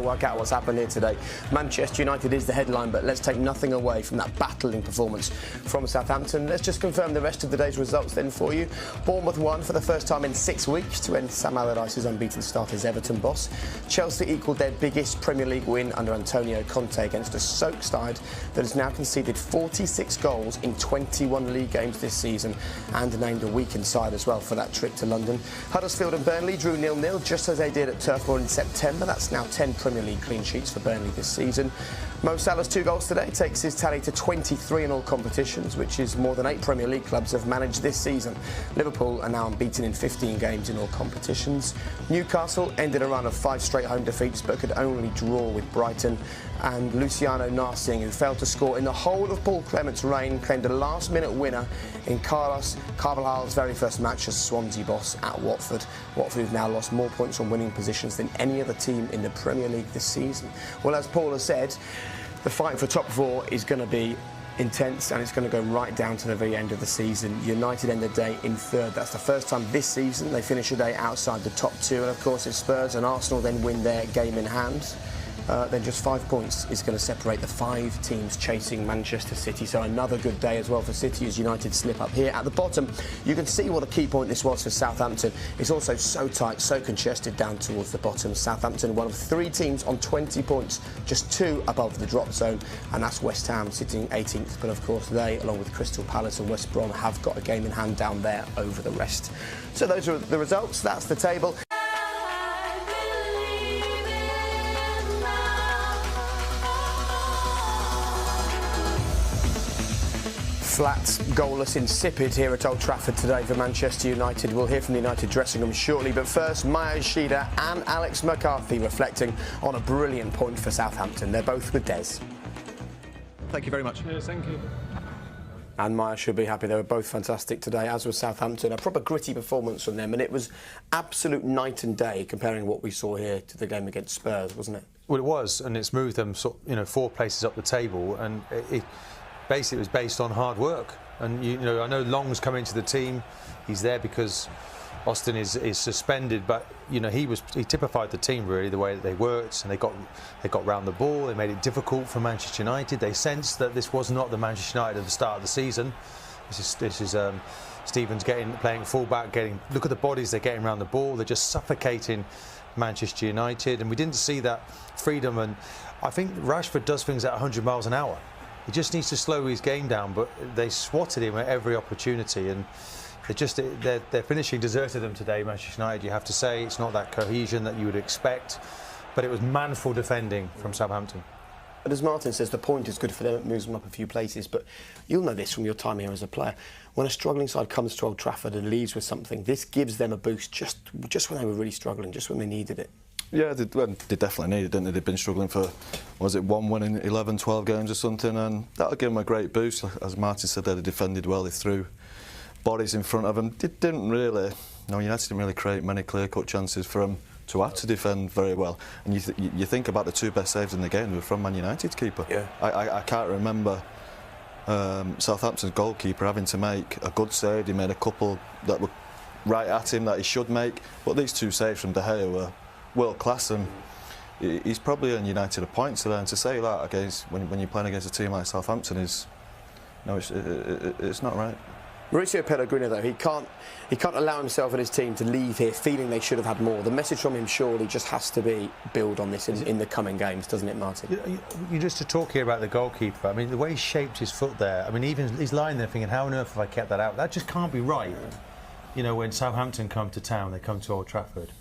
work out what's happened here today. Manchester United is the headline, but let's take nothing away from that battling performance from Southampton. Let's just confirm the rest of the day's results then for you. Bournemouth won for the first time in 6 weeks to end Sam Allardyce's unbeaten start as Everton boss. Chelsea equalled their biggest Premier League win under Antonio Conte against a Stoke side that has now conceded 46 goals in 21 league games this season and named a weakened side as well for that trip to London. Huddersfield and Burnley drew 0-0 just as they did at Turf Moor in September. That's now 10 Premier League clean sheets for Burnley this season. Mo Salah's 2 goals today takes his tally to 23 in all competitions, which is more than 8 Premier League clubs have managed this season. Liverpool are now unbeaten in 15 games in all competitions. Newcastle ended a run of 5 straight home defeats but could only draw with Brighton. And Luciano Narsing, who failed to score in the whole of Paul Clement's reign, claimed a last-minute winner in Carlos Carvalhal's very first match as Swansea boss at Watford. Watford have now lost more points on winning positions than any other team in the Premier League this season. Well, as Paul has said, the fight for top 4 is going to be intense and it's going to go right down to the very end of the season. United end the day in 3rd. That's the first time this season they finish a day outside the top 2. And of course, if Spurs and Arsenal then win their game in hand, then just 5 points is going to separate the 5 teams chasing Manchester City. So another good day as well for City as United slip up here. At the bottom, you can see what a key point this was for Southampton. It's also so tight, so congested down towards the bottom. Southampton, one of 3 teams on 20 points, just 2 above the drop zone, and that's West Ham sitting 18th. But of course, they, along with Crystal Palace and West Brom, have got a game in hand down there over the rest. So those are the results. That's the table. Flat, goalless, insipid here at Old Trafford today for Manchester United. We'll hear from the United dressing room shortly, but first, Maya Shida and Alex McCarthy reflecting on a brilliant point for Southampton. They're both with Des. Thank you very much. Yes, thank you. And Maya should be happy. They were both fantastic today, as was Southampton. A proper gritty performance from them, and it was absolute night and day comparing what we saw here to the game against Spurs, wasn't it? Well, it was, and it's moved them, 4 places up the table, and it basically, it was based on hard work. And I know Long's come into the team. He's there because Austin is suspended, but he typified the team really, the way that they worked, and they got round the ball. They made it difficult for Manchester United. They sensed that this was not the Manchester United at the start of the season. This is Stevens playing fullback, look at the bodies they're getting around the ball. They're just suffocating Manchester United, and we didn't see that freedom. And I think Rashford does things at 100 miles an hour. He just needs to slow his game down, but they swatted him at every opportunity, and their finishing deserted them today, Manchester United. You have to say it's not that cohesion that you would expect, but it was manful defending from Southampton. But as Martin says, the point is good for them. It moves them up a few places, but you'll know this from your time here as a player. When a struggling side comes to Old Trafford and leaves with something, this gives them a boost just when they were really struggling, just when they needed it. Yeah, they definitely needed it, didn't they? They've been struggling for, was it 1 win in 11, 12 games or something, and that'll give them a great boost. As Martin said, they defended well, they threw bodies in front of them. United didn't really create many clear-cut chances for them to have to defend very well. And you think about the 2 best saves in the game, they were from Man United's keeper. Yeah. I can't remember Southampton's goalkeeper having to make a good save. He made a couple that were right at him that he should make, but these 2 saves from De Gea were world class, and he's probably earned United a point today. And to say that when you're playing against a team like Southampton it's not right. Mauricio Pellegrino, though, he can't allow himself and his team to leave here feeling they should have had more. The message from him surely just has to be build on this in the coming games, doesn't it, Martin? You just to talk here about the goalkeeper. I mean, the way he shaped his foot there. I mean, even he's lying there thinking, how on earth have I kept that out? That just can't be right. When Southampton come to town, they come to Old Trafford.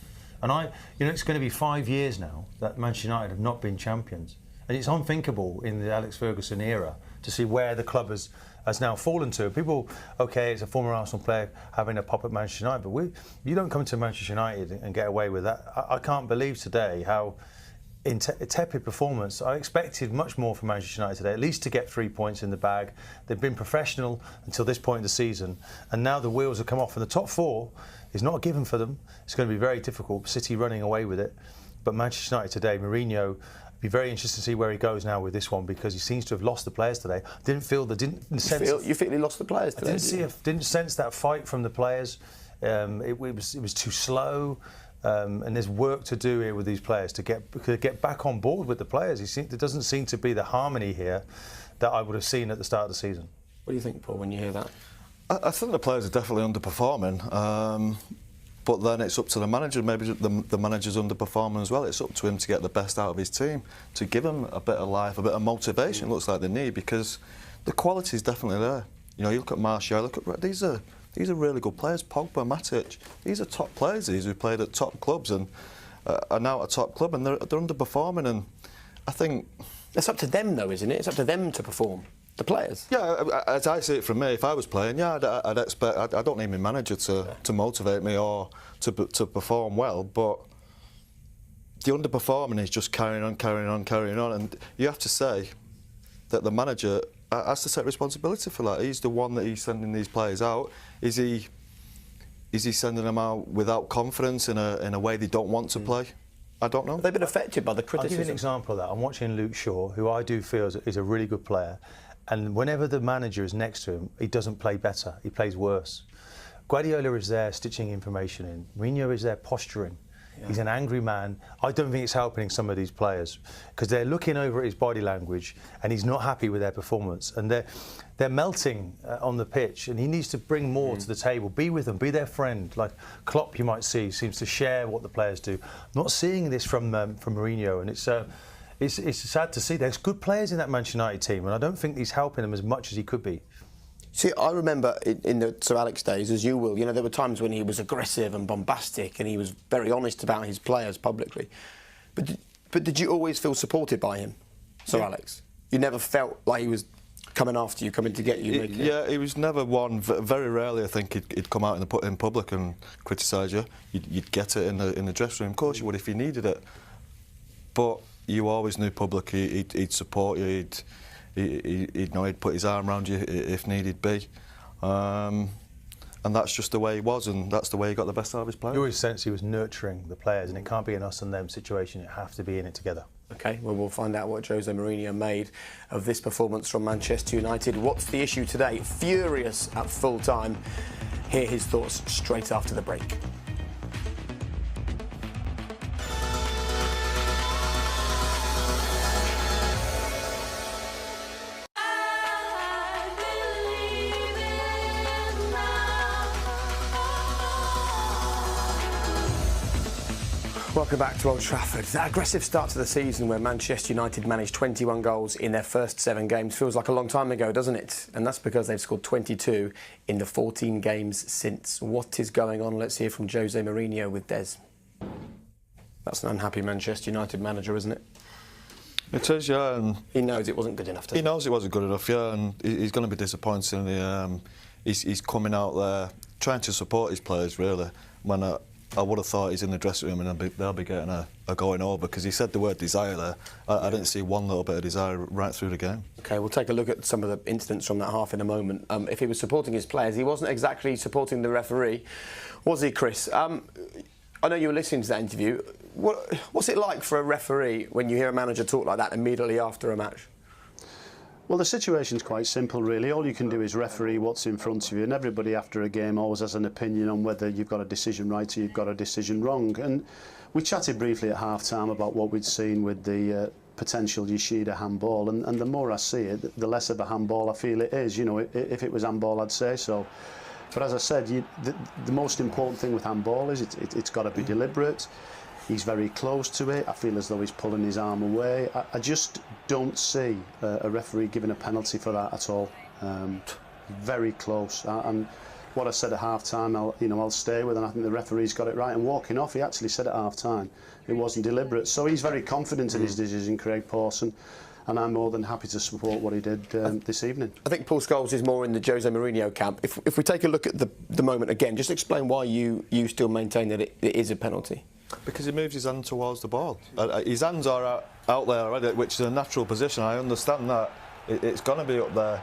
And it's going to be 5 years now that Manchester United have not been champions. And it's unthinkable in the Alex Ferguson era to see where the club has now fallen to. People, OK, it's a former Arsenal player having a pop at Manchester United, but you don't come to Manchester United and get away with that. I can't believe today how tepid performance. I expected much more from Manchester United today, at least to get 3 points in the bag. They've been professional until this point in the season, and now the wheels have come off, and the top 4 is not a given for them. It's going to be very difficult. City running away with it, but Manchester United today, Mourinho, be very interested to see where he goes now with this one, because he seems to have lost the players today. You feel he lost the players today? Didn't sense that fight from the players. It was too slow. And there's work to do here with these players to get back on board with the players. There doesn't seem to be the harmony here that I would have seen at the start of the season. What do you think, Paul, when you hear that? I think the players are definitely underperforming. But then it's up to the manager. Maybe the manager's underperforming as well. It's up to him to get the best out of his team, to give them a bit of life, a bit of motivation. Looks like they need, because the quality is definitely there. You know, you look at Martial, look at these are really good players. Pogba, Matic, these are top players. These who played at top clubs and are now at a top club, and they're underperforming. And I think it's up to them, though, isn't it? It's up to them to perform. The players. Yeah, as I see it from me, if I was playing, I'd expect. I don't need my manager to motivate me or to perform well, but the underperforming is just carrying on, and you have to say that the manager has to take responsibility for that. He's the one that he's sending these players out. Is he sending them out without confidence in a way they don't want to play? I don't know. They've been affected by the criticism. I'll give you an example of that. I'm watching Luke Shaw, who I do feel is a really good player. And whenever the manager is next to him, he doesn't play better. He plays worse. Guardiola is there stitching information in. Mourinho is there posturing. Yeah. He's an angry man. I don't think it's helping some of these players because they're looking over at his body language and he's not happy with their performance. And they're melting on the pitch, and he needs to bring more to the table. Be with them. Be their friend. Like Klopp, you might see, seems to share what the players do. Not seeing this from Mourinho, and it's sad to see. There's good players in that Manchester United team, and I don't think he's helping them as much as he could be. See, I remember in the Sir Alex days, as you will, there were times when he was aggressive and bombastic, and he was very honest about his players publicly. But did you always feel supported by him, Sir Alex? You never felt like he was coming after you, coming to get you? Yeah, he was never one. Very rarely, I think, he'd come out in public and criticise you. You'd get it in the dressing room. Of course you would if you needed it. But you always knew publicly he'd support you. He'd put his arm around you if needed be. And that's just the way he was, and that's the way he got the best out of his players. You always sense he was nurturing the players, and it can't be an us and them situation. You have to be in it together. OK, well, we'll find out what Jose Mourinho made of this performance from Manchester United. What's the issue today? Furious at full time. Hear his thoughts straight after the break. Welcome back to Old Trafford. That aggressive start to the season where Manchester United managed 21 goals in their first 7 games feels like a long time ago, doesn't it? And that's because they've scored 22 in the 14 games since. What is going on? Let's hear from Jose Mourinho with Des. That's an unhappy Manchester United manager, isn't it? It is, yeah. And he knows it wasn't good enough. He knows it wasn't good enough, yeah, and he's going to be disappointed. He's coming out there trying to support his players, really, when I would have thought he's in the dressing room and they'll be getting a going over, because he said the word desire there. I didn't see one little bit of desire right through the game. OK, we'll take a look at some of the incidents from that half in a moment. If he was supporting his players, he wasn't exactly supporting the referee, was he, Chris? I know you were listening to that interview. What's it like for a referee when you hear a manager talk like that immediately after a match? Well, the situation's quite simple, really. All you can do is referee what's in front of you, and everybody after a game always has an opinion on whether you've got a decision right or you've got a decision wrong. And we chatted briefly at half-time about what we'd seen with the potential Yoshida handball, and the more I see it, the less of a handball I feel it is. If it was handball, I'd say so. But as I said, the most important thing with handball is it's got to be deliberate. He's very close to it. I feel as though he's pulling his arm away. I just don't see a referee giving a penalty for that at all. Very close. And what I said at half-time, I'll stay with, and I think the referee's got it right. And walking off, he actually said at half-time it wasn't deliberate. So he's very confident in his decision, Craig Pawson, and I'm more than happy to support what he did this evening. I think Paul Scholes is more in the Jose Mourinho camp. If we take a look at the moment again, just explain why you still maintain that it is a penalty. Because he moves his hand towards the ball. His hands are out there already, which is a natural position. I understand that. It's going to be up there.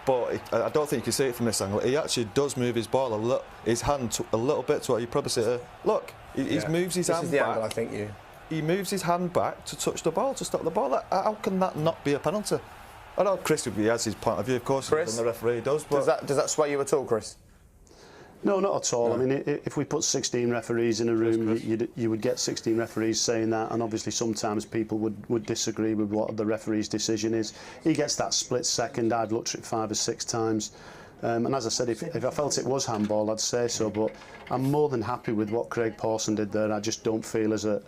But I don't think you can see it from this angle. He actually does move his ball, his hand a little bit to what you probably see. Look, he moves his hand back. This is the angle, I think. He moves his hand back to touch the ball, to stop the ball. How can that not be a penalty? I know Chris has his point of view, of course, and the referee does. But does that sway you at all, Chris? No, not at all. No. I mean, if we put 16 referees in a room, you would get 16 referees saying that, and obviously sometimes people would disagree with what the referee's decision is. He gets that split second. I've looked at it 5 or 6 times. And as I said, if I felt it was handball, I'd say so. But I'm more than happy with what Craig Pawson did there. I just don't feel as an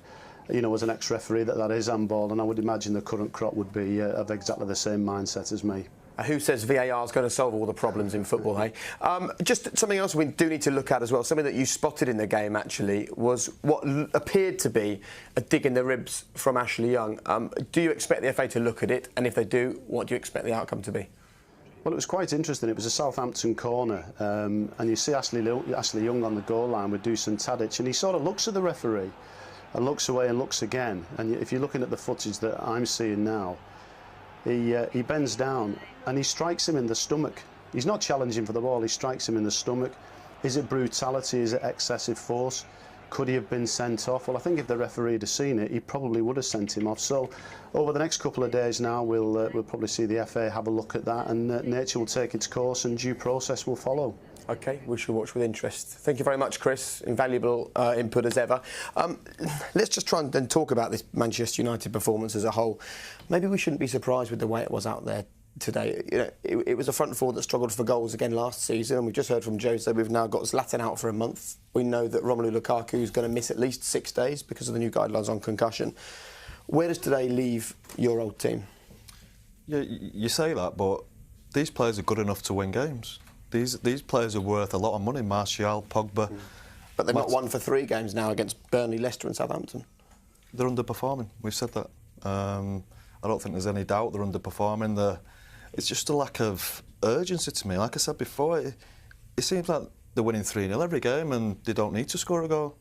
ex-referee that is handball, and I would imagine the current crop would be of exactly the same mindset as me. Who says VAR is going to solve all the problems in football, hey? Just something else we do need to look at as well, something that you spotted in the game actually, was what appeared to be a dig in the ribs from Ashley Young. Do you expect the FA to look at it? And if they do, what do you expect the outcome to be? Well, it was quite interesting. It was a Southampton corner, and you see Ashley Young on the goal line with Dusan Tadic, and he sort of looks at the referee and looks away and looks again. And if you're looking at the footage that I'm seeing now, he bends down and he strikes him in the stomach. He's not challenging for the ball, he strikes him in the stomach. Is it brutality? Is it excessive force? Could he have been sent off? Well, I think if the referee had seen it, he probably would have sent him off. So over the next couple of days now, we'll probably see the FA have a look at that, and nature will take its course and due process will follow. OK, we shall watch with interest. Thank you very much, Chris. Invaluable input as ever. Let's just try and then talk about this Manchester United performance as a whole. Maybe we shouldn't be surprised with the way it was out there today. You know, it was a front four that struggled for goals again last season, and we've just heard from Jose we've now got Zlatan out for a month. We know that Romelu Lukaku is going to miss at least 6 days because of the new guidelines on concussion. Where does today leave your old team? Yeah, you say that, but these players are good enough to win games. These players are worth a lot of money. Martial, Pogba. But they've not won for 3 games now against Burnley, Leicester and Southampton. They're underperforming. We've said that. I don't think there's any doubt they're underperforming. It's just a lack of urgency to me. Like I said before, it seems like they're winning 3-0 every game and they don't need to score a goal.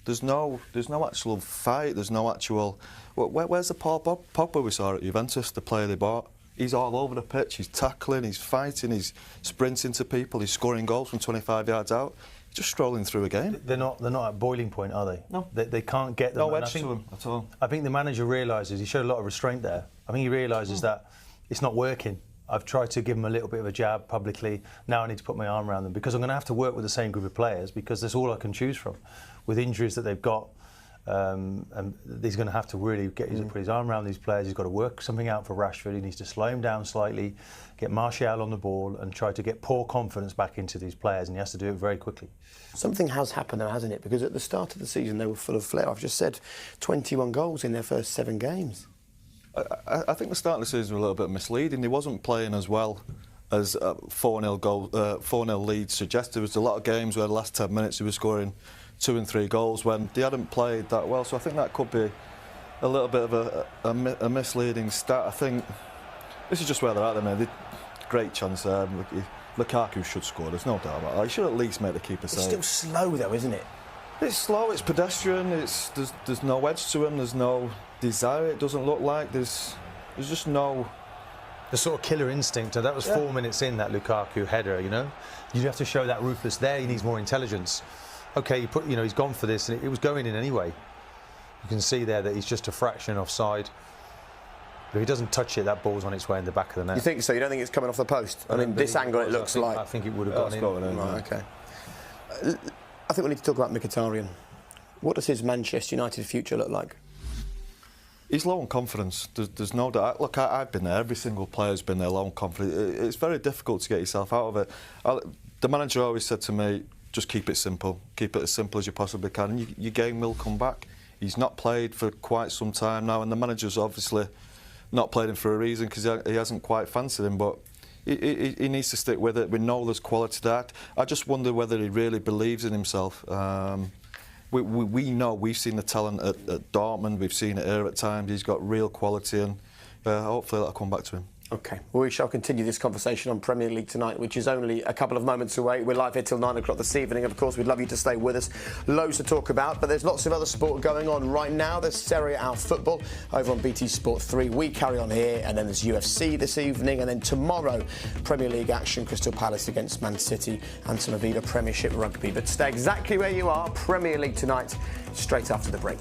There's no actual fight. There's no actual... Where's the Paul Pogba we saw at Juventus, the player they bought? He's all over the pitch, he's tackling, he's fighting, he's sprinting to people, he's scoring goals from 25 yards out. He's just strolling through a game. They're not at boiling point, are they? No. They can't get them. No edge to them at all. I think the manager realises, he showed a lot of restraint there. I think he realises that it's not working. I've tried to give them a little bit of a jab publicly. Now I need to put my arm around them because I'm going to have to work with the same group of players because that's all I can choose from. With injuries that they've got, and he's going to have to really put his arm around these players. He's got to work something out for Rashford. He needs to slow him down slightly, get Martial on the ball and try to get poor confidence back into these players, and he has to do it very quickly. Something has happened though, hasn't it? Because at the start of the season they were full of flair. I've just said 21 goals in their first 7 games. I think the start of the season was a little bit misleading. He wasn't playing as well as 4-0 lead suggested. There was a lot of games where the last 10 minutes he was scoring 2 and 3 goals when they hadn't played that well. So I think that could be a little bit of a misleading stat. I think this is just where they're at. They great chance there. Lukaku should score. There's no doubt about that. He should at least make the keeper save. It's still slow though, isn't it? It's slow. It's pedestrian. There's no edge to him. There's no desire. It doesn't look like there's just no. The sort of killer instinct. That was 4 minutes in, that Lukaku header. You know, you have to show that ruthless there. He needs more intelligence. OK, he's gone for this, and it was going in anyway. You can see there that he's just a fraction offside. But if he doesn't touch it, that ball's on its way in the back of the net. You think so? You don't think it's coming off the post? I mean, this angle it looks like. I think it would have gone in. Right, OK. I think we need to talk about Mkhitaryan. What does his Manchester United future look like? He's low on confidence. There's no doubt. Look, I've been there. Every single player's been there, low on confidence. It's very difficult to get yourself out of it. The manager always said to me, just keep it simple. Keep it as simple as you possibly can, and your game will come back. He's not played for quite some time now, and the manager's obviously not played him for a reason because he hasn't quite fancied him, but he needs to stick with it. We know there's quality to that. I just wonder whether he really believes in himself. We know, we've seen the talent at Dortmund, we've seen it here at times. He's got real quality, and hopefully that'll come back to him. OK, well, we shall continue this conversation on Premier League tonight, which is only a couple of moments away. We're live here till 9 o'clock this evening. Of course, we'd love you to stay with us. Loads to talk about, but there's lots of other sport going on right now. There's Serie A football over on BT Sport 3. We carry on here, and then there's UFC this evening, and then tomorrow, Premier League action, Crystal Palace against Man City, and some Aviva Premiership rugby. But stay exactly where you are, Premier League tonight, straight after the break.